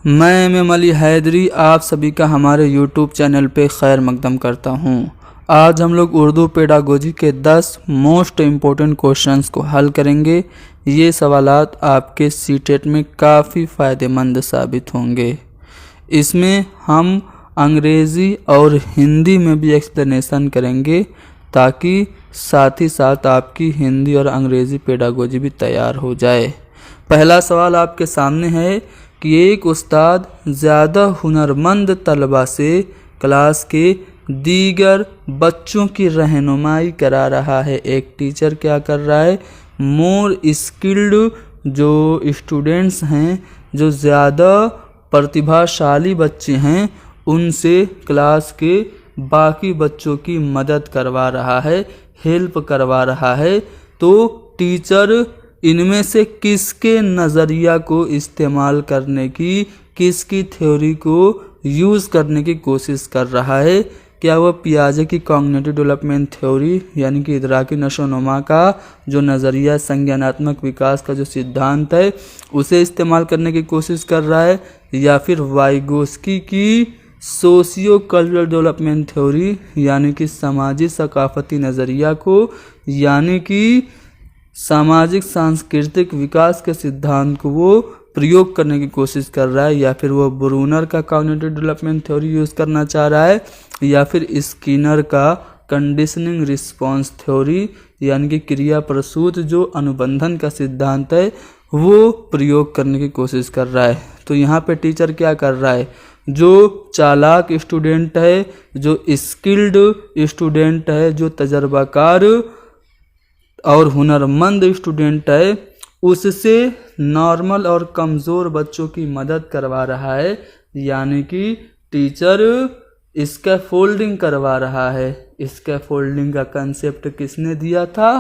मैं एम अली हैदरी आप सभी का हमारे यूट्यूब चैनल पे खैर मकदम करता हूँ। आज हम लोग उर्दू पेडागोजी के 10 मोस्ट इम्पोर्टेंट क्वेश्चंस को हल करेंगे। ये सवालात आपके सीटेट में काफ़ी फ़ायदेमंद साबित होंगे। इसमें हम अंग्रेज़ी और हिंदी में भी एक्सप्लेनेशन करेंगे ताकि साथ ही साथ आपकी हिंदी और अंग्रेज़ी पेडागोजी भी तैयार हो जाए। पहला सवाल आपके सामने है कि एक उस्ताद ज़्यादा हुनरमंद तलबा से क्लास के दीगर बच्चों की रहनुमाई करा रहा है। एक टीचर क्या कर रहा है, मोर स्किल्ड जो स्टूडेंट्स हैं, जो ज़्यादा प्रतिभाशाली बच्चे हैं, उनसे क्लास के बाकी बच्चों की मदद करवा रहा है, हेल्प करवा रहा है। तो टीचर इनमें से किसके नज़रिया को इस्तेमाल करने की, किसकी थ्योरी को यूज़ करने की कोशिश कर रहा है? क्या वह पियाजे की कॉग्निटिव डेवलपमेंट थ्योरी यानी कि इदराकी नशोनुमा का जो नज़रिया, संज्ञानात्मक विकास का जो सिद्धांत है, उसे इस्तेमाल करने की कोशिश कर रहा है, या फिर वाइगोस्की की सोशियो कल्चरल डेवलपमेंट थ्योरी यानी कि सामाजिक सकाफती नज़रिया को, यानी कि सामाजिक सांस्कृतिक विकास के सिद्धांत को वो प्रयोग करने की कोशिश कर रहा है, या फिर वो ब्रूनर का कॉग्निटिव डेवलपमेंट थ्योरी यूज़ करना चाह रहा है, या फिर स्किनर का कंडीशनिंग रिस्पॉन्स थ्योरी यानी कि क्रिया प्रसूत जो अनुबंधन का सिद्धांत है वो प्रयोग करने की कोशिश कर रहा है। तो यहाँ पे टीचर क्या कर रहा है, जो चालाक स्टूडेंट है, जो स्किल्ड स्टूडेंट है, जो तजर्बाकार और हुनरमंद स्टूडेंट है, उससे नॉर्मल और कमज़ोर बच्चों की मदद करवा रहा है, यानी कि टीचर स्कैफोल्डिंग करवा रहा है। स्कैफोल्डिंग का कंसेप्ट किसने दिया था?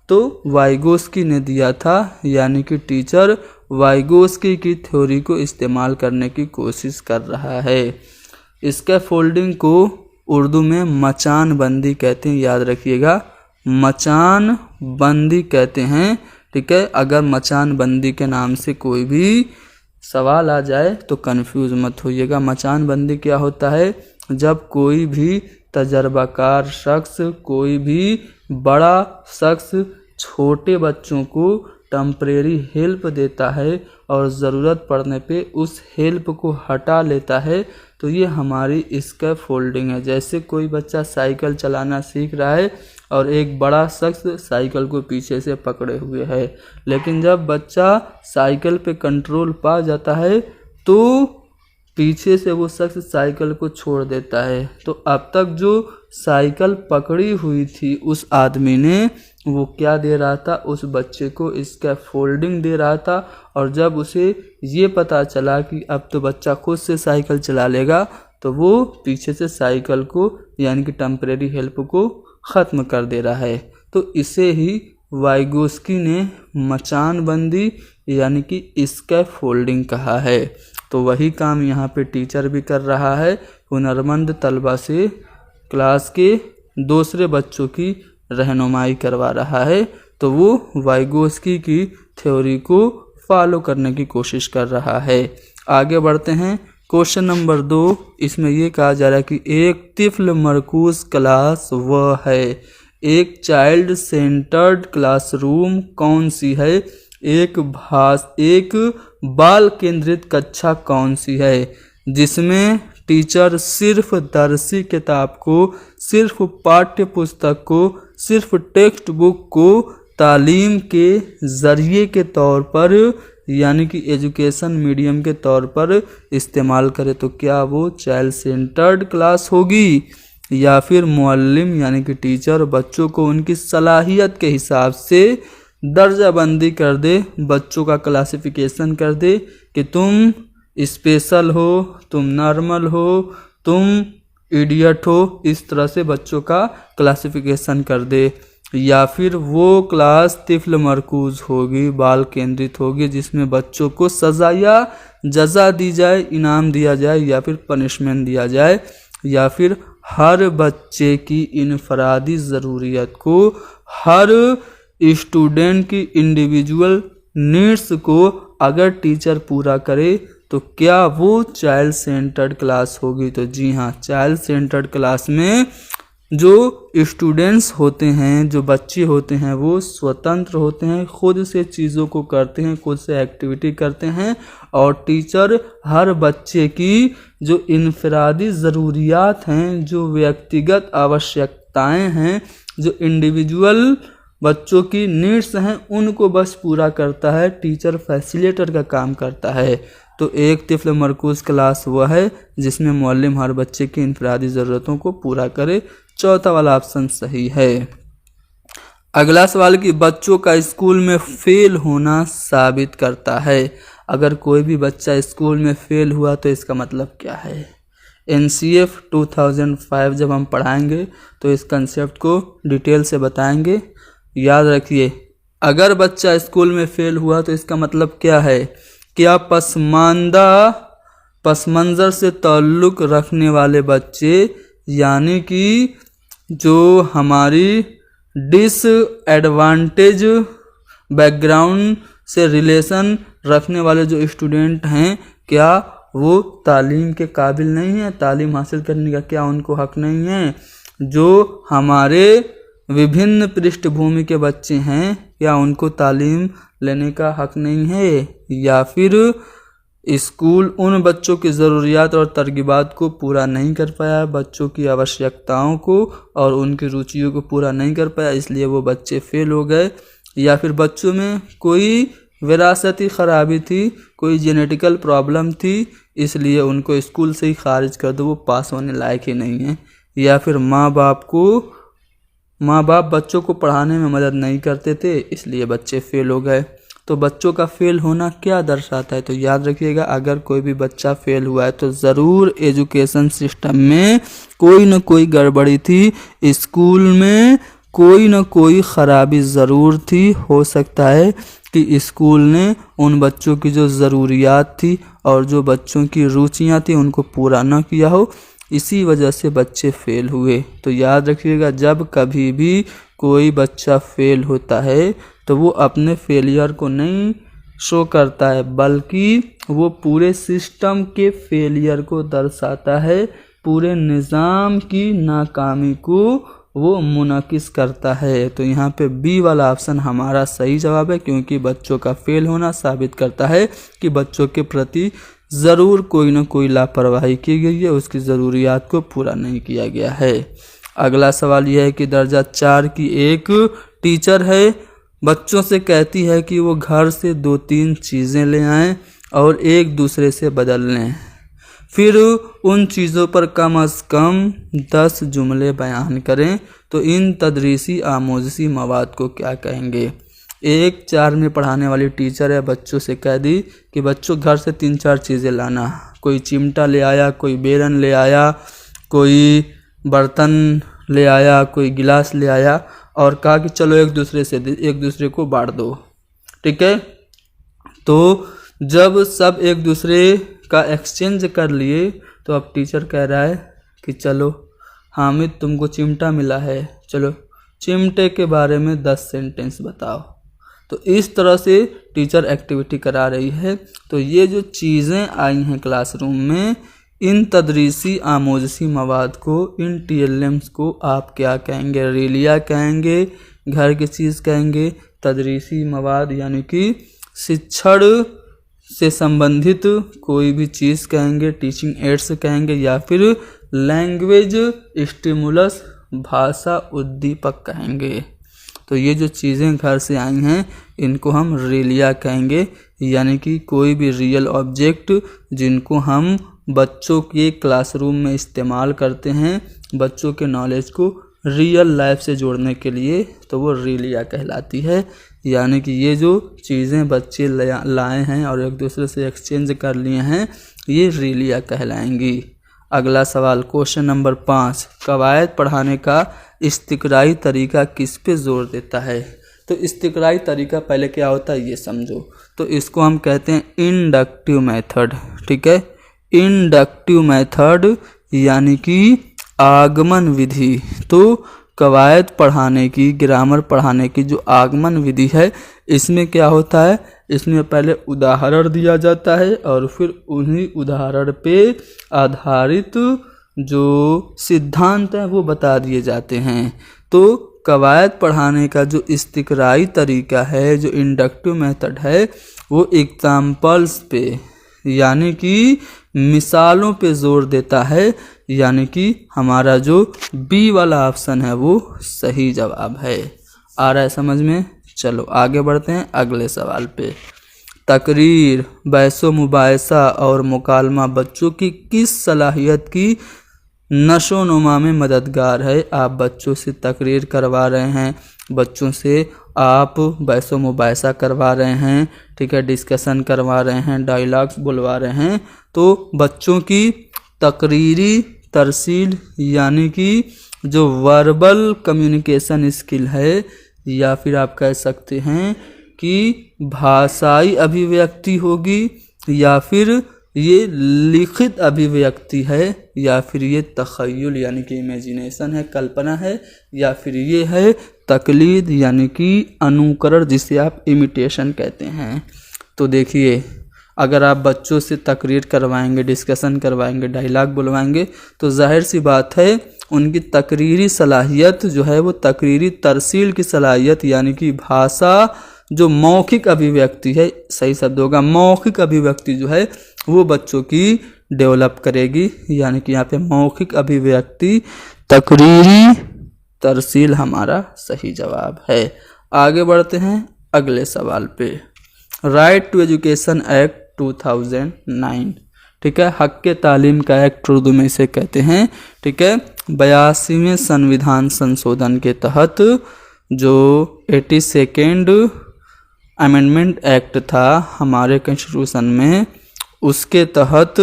तो वाइगोस्की ने दिया था, यानी कि टीचर वाइगोस्की की थ्योरी को इस्तेमाल करने की कोशिश कर रहा है। स्कैफोल्डिंग को उर्दू में मचान बंदी कहते हैं, याद रखिएगा, मचान बंदी कहते हैं। ठीक है, अगर मचान बंदी के नाम से कोई भी सवाल आ जाए तो कंफ्यूज मत होइएगा। मचान बंदी क्या होता है? जब कोई भी तजर्बाकार शख्स, कोई भी बड़ा शख्स छोटे बच्चों को टेम्परेरी हेल्प देता है और ज़रूरत पड़ने पे उस हेल्प को हटा लेता है, तो ये हमारी स्कैफोल्डिंग है। जैसे कोई बच्चा साइकिल चलाना सीख रहा है और एक बड़ा शख्स साइकिल को पीछे से पकड़े हुए है, लेकिन जब बच्चा साइकिल पे कंट्रोल पा जाता है तो पीछे से वो शख्स साइकिल को छोड़ देता है। तो अब तक जो साइकिल पकड़ी हुई थी उस आदमी ने, वो क्या दे रहा था? उस बच्चे को स्कैफोल्डिंग दे रहा था। और जब उसे ये पता चला कि अब तो बच्चा खुद से साइकिल चला लेगा, तो वो पीछे से साइकिल को यानी कि टेम्परेरी हेल्प को ख़त्म कर दे रहा है। तो इसे ही वाइगोस्की ने मचान बंदी यानी कि स्कैफोल्डिंग कहा है। तो वही काम यहाँ पे टीचर भी कर रहा है, हुनरमंद तलबा से क्लास के दूसरे बच्चों की रहनुमाई करवा रहा है। तो वो वाइगोस्की की थ्योरी को फॉलो करने की कोशिश कर रहा है। आगे बढ़ते हैं। क्वेश्चन नंबर 2, इसमें ये कहा जा रहा है कि एक तिफल मरकूज क्लास वह है, एक चाइल्ड सेंटर्ड क्लासरूम कौन सी है, एक बाल केंद्रित कक्षा कौन सी है, जिसमें टीचर सिर्फ दरसी किताब को, सिर्फ पाठ्य पुस्तक को, सिर्फ टेक्स्ट बुक को तालीम के ज़रिए के तौर पर यानी कि एजुकेशन मीडियम के तौर पर इस्तेमाल करे। तो क्या वो चाइल्ड सेंटर्ड क्लास होगी, या फिर मुअल्लिम यानी कि टीचर बच्चों को उनकी सलाहियत के हिसाब से दर्जा बंदी कर दे, बच्चों का क्लासिफिकेशन कर दे कि तुम स्पेशल हो, तुम नॉर्मल हो, तुम इडियट हो, इस तरह से बच्चों का क्लासिफिकेशन कर दे, या फिर वो क्लास तिफल मरकूज होगी, बाल केंद्रित होगी, जिसमें बच्चों को सज़ा या जज़ा दी जाए, इनाम दिया जाए या फिर पनिशमेंट दिया जाए, या फिर हर बच्चे की इनफरादी ज़रूरियत को, हर स्टूडेंट की इंडिविजुअल नीड्स को अगर टीचर पूरा करे तो क्या वो चाइल्ड सेंटर्ड क्लास होगी? तो जी हाँ, चाइल्ड सेंटर्ड क्लास में जो स्टूडेंट्स होते हैं, जो बच्चे होते हैं, वो स्वतंत्र होते हैं, खुद से चीज़ों को करते हैं, खुद से एक्टिविटी करते हैं और टीचर हर बच्चे की जो इनफरादी ज़रूरियात हैं, जो व्यक्तिगत आवश्यकताएं हैं, जो इंडिविजुअल बच्चों की नीड्स हैं, उनको बस पूरा करता है। टीचर फैसिलिटेटर का काम करता है। तो एक तिफ़्ल मरकूज़ क्लास वह है जिसमें मुअल्लिम हर बच्चे की इनफरादी ज़रूरतों को पूरा करे। चौथा वाला ऑप्शन सही है। अगला सवाल कि बच्चों का स्कूल में फेल होना साबित करता है। अगर कोई भी बच्चा स्कूल में फेल हुआ तो इसका मतलब क्या है? NCF 2005 जब हम पढ़ाएंगे तो इस कंसेप्ट को डिटेल से बताएंगे। याद रखिए, अगर बच्चा स्कूल में फेल हुआ तो इसका मतलब क्या है? क्या पसमंज़र से ताल्लुक़ रखने वाले बच्चे, यानी कि जो हमारी डिसएडवांटेज बैकग्राउंड से रिलेशन रखने वाले जो स्टूडेंट हैं, क्या वो तालीम के काबिल नहीं है? तालीम हासिल करने का क्या उनको हक़ नहीं है? जो हमारे विभिन्न पृष्ठभूमि के बच्चे हैं, क्या उनको तालीम लेने का हक़ नहीं है? या फिर स्कूल उन बच्चों की ज़रूरियात और तरगीबात को पूरा नहीं कर पाया, बच्चों की आवश्यकताओं को और उनकी रुचियों को पूरा नहीं कर पाया, इसलिए वो बच्चे फेल हो गए? या फिर बच्चों में कोई विरासती ख़राबी थी, कोई जेनेटिकल प्रॉब्लम थी, इसलिए उनको स्कूल से ही खारिज कर दो, वो पास होने लायक ही नहीं है? या फिर माँ बाप बच्चों को पढ़ाने में मदद नहीं करते थे, इसलिए बच्चे फेल हो गए? तो बच्चों का फेल होना क्या दर्शाता है? तो याद रखिएगा, अगर कोई भी बच्चा फेल हुआ है तो ज़रूर एजुकेशन सिस्टम में कोई न कोई गड़बड़ी थी, स्कूल में कोई न कोई ख़राबी ज़रूर थी। हो सकता है कि स्कूल ने उन बच्चों की जो ज़रूरियात थी और जो बच्चों की रुचियाँ थी उनको पूरा न किया हो, इसी वजह से बच्चे फेल हुए। तो याद रखिएगा, जब कभी भी कोई बच्चा फेल होता है तो वो अपने फेलियर को नहीं शो करता है, बल्कि वो पूरे सिस्टम के फेलियर को दर्शाता है, पूरे निज़ाम की नाकामी को वो मुनकिस करता है। तो यहाँ पे बी वाला ऑप्शन हमारा सही जवाब है, क्योंकि बच्चों का फेल होना साबित करता है कि बच्चों के प्रति ज़रूर कोई न कोई लापरवाही की गई है, उसकी ज़रूरियात को पूरा नहीं किया गया है। अगला सवाल यह है कि दर्जा 4 की एक टीचर है, बच्चों से कहती है कि वो घर से 2-3 चीज़ें ले आएं और एक दूसरे से बदल लें, फिर उन चीज़ों पर कम से कम 10 जुमले बयान करें। तो इन तदरीसी आमोज़ी मवाद को क्या कहेंगे? 1-4 में पढ़ाने वाली टीचर है, बच्चों से कह दी कि बच्चों घर से 3-4 चीज़ें लाना। कोई चिमटा ले आया, कोई बेलन ले आया, कोई बर्तन ले आया, कोई गिलास ले आया, और कहा कि चलो एक दूसरे को बांट दो। ठीक है, तो जब सब एक दूसरे का एक्सचेंज कर लिए तो अब टीचर कह रहा है कि चलो हामिद, तुमको चिमटा मिला है, चलो चिमटे के बारे में 10 सेंटेंस बताओ। तो इस तरह से टीचर एक्टिविटी करा रही है। तो ये जो चीज़ें आई हैं क्लासरूम में, इन तदरीसी आमोज़ी मवाद को, इन TLMs को आप क्या कहेंगे? रेलिया कहेंगे, घर की चीज़ कहेंगे, तदरीसी मवाद यानी कि शिक्षण से संबंधित कोई भी चीज़ कहेंगे, टीचिंग एड्स कहेंगे, या फिर लैंग्वेज स्टिमुलस, भाषा उद्दीपक कहेंगे। तो ये जो चीज़ें घर से आई हैं इनको हम रेलिया कहेंगे, यानी कि कोई भी रियल ऑब्जेक्ट जिनको हम बच्चों के क्लासरूम में इस्तेमाल करते हैं, बच्चों के नॉलेज को रियल लाइफ से जोड़ने के लिए, तो वो रेलिया कहलाती है। यानी कि ये जो चीज़ें बच्चे लाए हैं और एक दूसरे से एक्सचेंज कर लिए हैं, ये रेलिया कहलाएंगी। अगला सवाल, क्वेश्चन नंबर 5, कवायद पढ़ाने का इस्तिक़राई तरीका किस पे जोर देता है? तो इस्तिक़राई तरीका पहले क्या होता है ये समझो। तो इसको हम कहते हैं इंडक्टिव मेथड। ठीक है, इंडक्टिव मेथड यानी कि आगमन विधि। तो कवायद पढ़ाने की, ग्रामर पढ़ाने की जो आगमन विधि है, इसमें क्या होता है? इसमें पहले उदाहरण दिया जाता है और फिर उन्हीं उदाहरण पे आधारित जो सिद्धांत हैं वो बता दिए जाते हैं। तो कवायद पढ़ाने का जो इस्तिक़राई तरीका है, जो इंडक्टिव मेथड है, वो एग्जाम्पल्स पे यानी कि मिसालों पे जोर देता है, यानी कि हमारा जो बी वाला ऑप्शन है वो सही जवाब है। आ रहा है समझ में? चलो आगे बढ़ते हैं अगले सवाल पे। तकरीर, बहसो मुबाहिसा और मुकालमा बच्चों की किस सलाहियत की नशोनुमा में मददगार है? आप बच्चों से तकरीर करवा रहे हैं, बच्चों से आप बहसो मुबाहिसा करवा रहे हैं, ठीक है, डिस्कशन करवा रहे हैं, डायलॉग्स बुलवा रहे हैं, तो बच्चों की तकरीरी तरसील यानी कि जो वर्बल कम्युनिकेशन स्किल है, या फिर आप कह सकते हैं कि भाषाई अभिव्यक्ति होगी, या फिर ये लिखित अभिव्यक्ति है, या फिर ये तख़य्युल यानी कि इमेजिनेशन है, कल्पना है, या फिर ये है तकलीद यानी कि अनुकरण, जिसे आप इमिटेशन कहते हैं। तो देखिए, अगर आप बच्चों से तकरीर करवाएंगे, डिस्कशन करवाएंगे, डायलॉग बुलवाएंगे, तो जाहिर सी बात है उनकी तकरीरी सलाहियत जो है वो तकरीरी तरसील की सलाहियत यानी कि भाषा जो मौखिक अभिव्यक्ति है, सही शब्द होगा मौखिक अभिव्यक्ति जो है वो बच्चों की डेवलप करेगी, यानी कि यहाँ पे मौखिक अभिव्यक्ति तकरीरी तरसील हमारा सही जवाब है। आगे बढ़ते हैं अगले सवाल पे। राइट टू एजुकेशन एक्ट 2009, ठीक है, हक के तालीम का एक्ट उर्दू में इसे कहते हैं, ठीक है। 82वें संविधान संशोधन के तहत जो 82nd अमेंडमेंट एक्ट था हमारे कॉन्स्टिट्यूशन में, उसके तहत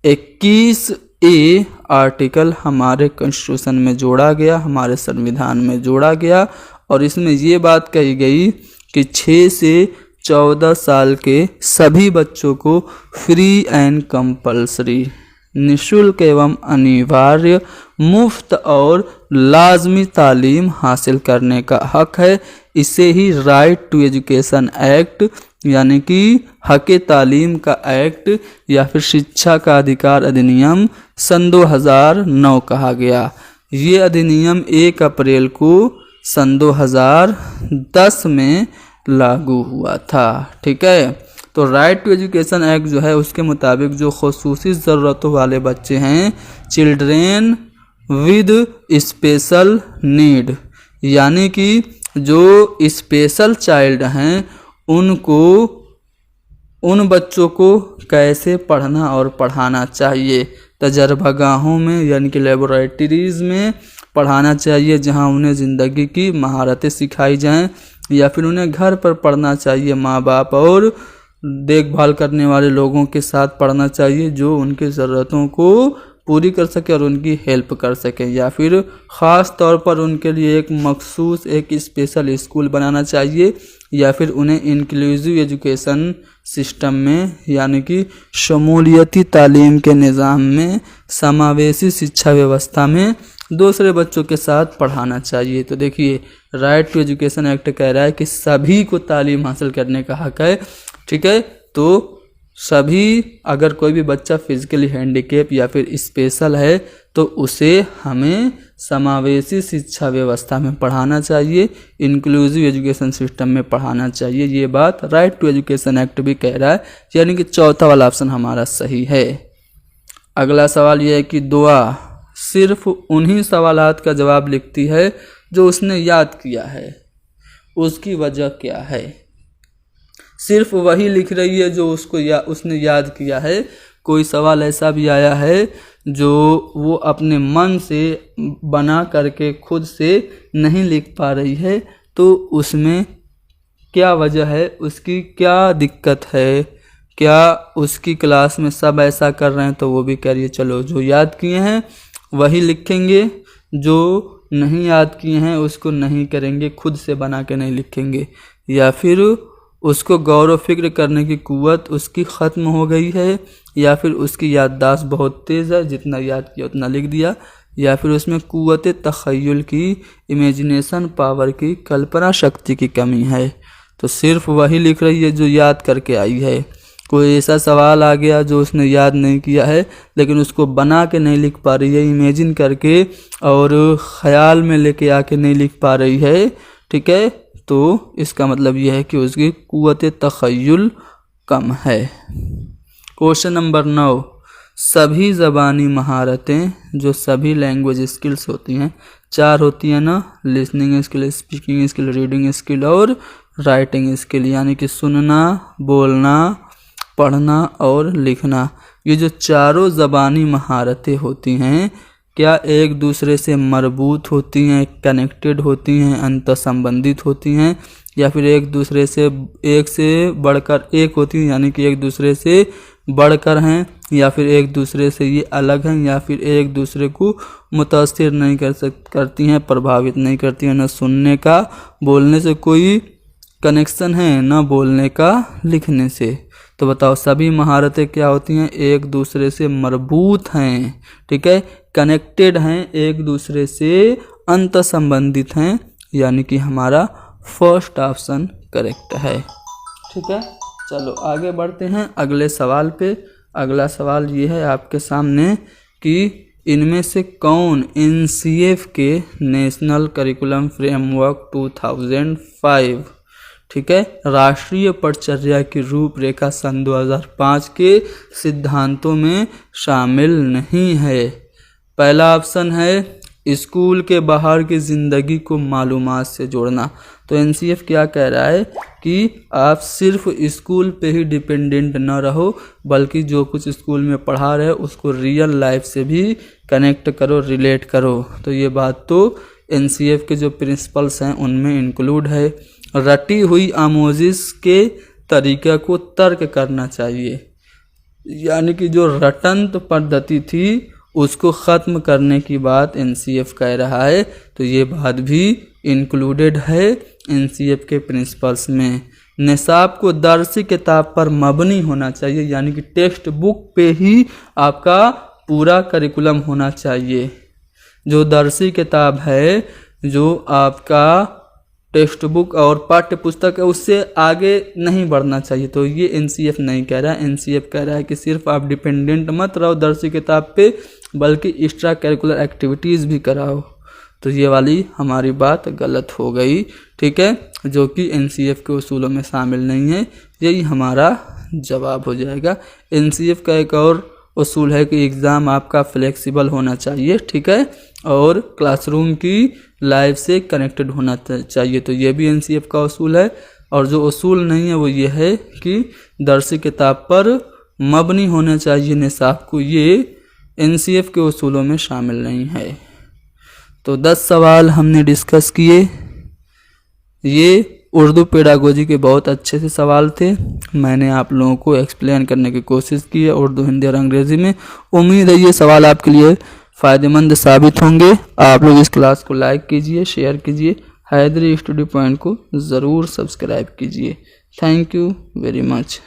21A आर्टिकल हमारे कॉन्स्टिट्यूशन में जोड़ा गया, हमारे संविधान में जोड़ा गया, और इसमें ये बात कही गई कि 6 से 14 साल के सभी बच्चों को फ्री एंड कंपल्सरी, निःशुल्क एवं अनिवार्य, मुफ्त और लाजमी तालीम हासिल करने का हक है। इसे ही राइट टू एजुकेशन एक्ट यानी कि हक तालीम का एक्ट या फिर शिक्षा का अधिकार अधिनियम सन 2009 कहा गया। ये अधिनियम 1 अप्रैल को सन 2010 में लागू हुआ था, ठीक है। तो राइट टू एजुकेशन एक्ट जो है उसके मुताबिक जो खुसूसी ज़रूरतों वाले बच्चे हैं, चिल्ड्रेन विद स्पेशल नीड, यानी कि जो स्पेशल चाइल्ड हैं उनको, उन बच्चों को कैसे पढ़ना और पढ़ाना चाहिए। तजर्बागाहों में यानी कि लेबोरेटरीज़ में पढ़ाना चाहिए जहां उन्हें ज़िंदगी की महारतें सिखाई जाएं, या फिर उन्हें घर पर पढ़ना चाहिए, माँ बाप और देखभाल करने वाले लोगों के साथ पढ़ना चाहिए जो उनकी ज़रूरतों को पूरी कर सके और उनकी हेल्प कर सके, या फिर ख़ास तौर पर उनके लिए एक मखसूस एक स्पेशल स्कूल बनाना चाहिए, या फिर उन्हें इंक्लूसिव एजुकेशन सिस्टम में यानी कि शमूलियती तालीम के निज़ाम में, समावेशी शिक्षा व्यवस्था में दूसरे बच्चों के साथ पढ़ाना चाहिए। तो देखिए राइट टू एजुकेशन एक्ट कह रहा है कि सभी को तालीम हासिल करने का हक है, ठीक है। तो सभी, अगर कोई भी बच्चा फिजिकली हैंडीकैप या फिर स्पेशल है तो उसे हमें समावेशी शिक्षा व्यवस्था में पढ़ाना चाहिए, इंक्लूसिव एजुकेशन सिस्टम में पढ़ाना चाहिए। ये बात राइट टू एजुकेशन एक्ट भी कह रहा है, यानी कि चौथा वाला ऑप्शन हमारा सही है। अगला सवाल यह है कि दुआ सिर्फ उन्हीं सवालात का जवाब लिखती है जो उसने याद किया है, उसकी वजह क्या है। सिर्फ वही लिख रही है जो उसने याद किया है। कोई सवाल ऐसा भी आया है जो वो अपने मन से बना करके खुद से नहीं लिख पा रही है, तो उसमें क्या वजह है, उसकी क्या दिक्कत है, क्या उसकी क्लास में सब ऐसा कर रहे हैं तो वो भी कह रही है चलो जो याद किए हैं वही लिखेंगे, जो नहीं याद किए हैं उसको नहीं करेंगे, खुद से बना के नहीं लिखेंगे, या फिर उसको गौर व फिक्र करने की कुव्वत उसकी ख़त्म हो गई है, या फिर उसकी याददाश्त बहुत तेज़ है, जितना याद किया उतना लिख दिया, या फिर उसमें कुव्वत तख़य्युल की, इमेजिनेशन पावर की, कल्पना शक्ति की कमी है। तो सिर्फ वही लिख रही है जो याद करके आई है। कोई ऐसा सवाल आ गया जो उसने याद नहीं किया है लेकिन उसको बना के नहीं लिख पा रही है, इमेजिन करके और ख्याल में लेके आके नहीं लिख पा रही है, ठीक है, तो इसका मतलब यह है कि उसकी कुव्वत तख़य्युल कम है। क्वेश्चन नंबर 9, सभी ज़बानी महारतें जो सभी लैंग्वेज स्किल्स होती हैं, 4 होती हैं ना, listening skill, speaking skill, reading skill और राइटिंग स्किल, यानी कि सुनना, बोलना, पढ़ना और लिखना। ये जो चारों ज़बानी महारतें होती हैं क्या एक दूसरे से मरबूत होती हैं, कनेक्टेड होती हैं, अंतःसंबंधित होती हैं, या फिर एक दूसरे से एक से बढ़कर एक होती हैं, यानी कि एक दूसरे से बढ़कर हैं, या फिर एक दूसरे से ये अलग हैं, या फिर एक दूसरे को मुतासिर नहीं करती हैं, प्रभावित नहीं करती हैं। न सुनने का बोलने से कोई कनेक्शन है, न बोलने का लिखने से। तो बताओ सभी महारतें क्या होती हैं? एक दूसरे से मरबूत हैं, ठीक है, कनेक्टेड हैं, एक दूसरे से अंत संबंधित हैं, यानी कि हमारा फर्स्ट ऑप्शन करेक्ट है, ठीक है। चलो आगे बढ़ते हैं अगले सवाल पे। अगला सवाल ये है आपके सामने कि इनमें से कौन NCF के नेशनल करिकुलम फ्रेमवर्क 2005, ठीक है, राष्ट्रीय पटचर्या की रूपरेखा सन 2005 के सिद्धांतों में शामिल नहीं है। पहला ऑप्शन है स्कूल के बाहर की ज़िंदगी को मालूमात से जोड़ना। तो NCF क्या कह रहा है कि आप सिर्फ स्कूल पे ही डिपेंडेंट न रहो, बल्कि जो कुछ स्कूल में पढ़ा रहे उसको रियल लाइफ से भी कनेक्ट करो, रिलेट करो। तो ये बात तो NCF के जो प्रिंसिपल्स हैं उनमें इंक्लूड है। रटी हुई आमोजिश के तरीक़े को तर्क करना चाहिए, यानी कि जो रटंत पद्धति थी उसको ख़त्म करने की बात NCF कह रहा है। तो ये बात भी इंक्लूडेड है NCF के प्रिंसिपल्स में। निसाब को दरसी किताब पर मबनी होना चाहिए, यानी कि टेक्स्ट बुक पे ही आपका पूरा करिकुलम होना चाहिए। जो दरसी किताब है, जो आपका टेक्स्ट बुक और पाठ्य पुस्तक है, उससे आगे नहीं बढ़ना चाहिए। तो ये NCF नहीं कह रहा है। NCF कह रहा है कि सिर्फ आप डिपेंडेंट मत रहो दरसी किताब पे, बल्कि एक्स्ट्रा करिकुलर एक्टिविटीज़ भी कराओ। तो ये वाली हमारी बात गलत हो गई, ठीक है, जो कि NCF के उसूलों में शामिल नहीं है। यही हमारा जवाब हो जाएगा। NCF का एक और उसूल है कि एग्ज़ाम आपका फ्लेक्सिबल होना चाहिए, ठीक है, और क्लासरूम की लाइफ से कनेक्टेड होना चाहिए। तो ये भी NCF का उसूल है। और जो उसूल नहीं है वो ये है कि दरसी किताब पर मबनी होना चाहिए निसाब को, ये NCF के उसूलों में शामिल नहीं है। तो 10 सवाल हमने डिस्कस किए। ये उर्दू पेडागोजी के बहुत अच्छे से सवाल थे। मैंने आप लोगों को एक्सप्लेन करने की कोशिश की है उर्दू, हिंदी और अंग्रेज़ी में। उम्मीद है ये सवाल आपके लिए फ़ायदेमंद साबित होंगे। आप लोग इस क्लास को लाइक कीजिए, शेयर कीजिए, हैदरी स्टडी पॉइंट को ज़रूर सब्सक्राइब कीजिए। Thank you very much.